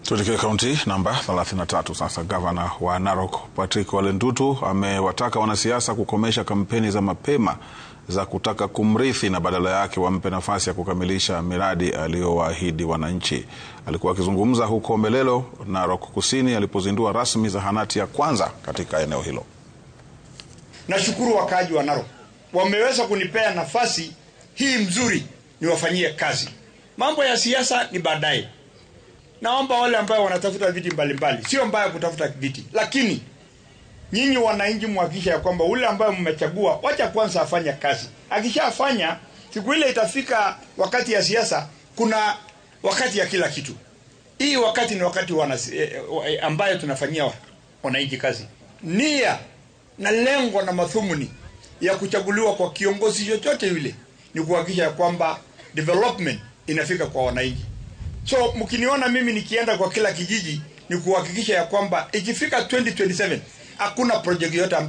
Tuelekee kaunti namba 33 sasa. Gavana wa Narok Patrick Ole Ntutu amewataka wanasiasa kukomesha kampeni za mapema za kutaka kumrithi na badala yake wampe nafasi ya kukamilisha miradi aliyowaahidi wananchi. Alikuwa akizungumza huko Melelo, Narok Kusini, alipozindua rasmi zahanati ya kwanza katika eneo hilo. Nashukuru wakaaji wa Narok, wameweza kunipea nafasi hii mzuri niwafanyie kazi. Mambo ya siasa ni baadaye. Naomba wale ambao wanatafuta viti mbalimbali, sio mbaya kutafuta viti, lakini nyinyi wananchi muhakikisha ya kwamba ule ambaye mmechagua wacha kwanza afanye kazi. Akishafanya, siku ile itafika wakati ya siasa, kuna wakati ya kila kitu. Hii wakati ni wakati ambayo tunafanyia wananchi kazi. Nia na lengo na madhumuni ya kuchaguliwa kwa kiongozi chochote yule ni kuhakikisha ya kwamba development inafika kwa wananchi. So mkiniona mimi nikienda kwa kila kijiji ni kuhakikisha ya kwamba ikifika 2027 hakuna project yote ambayo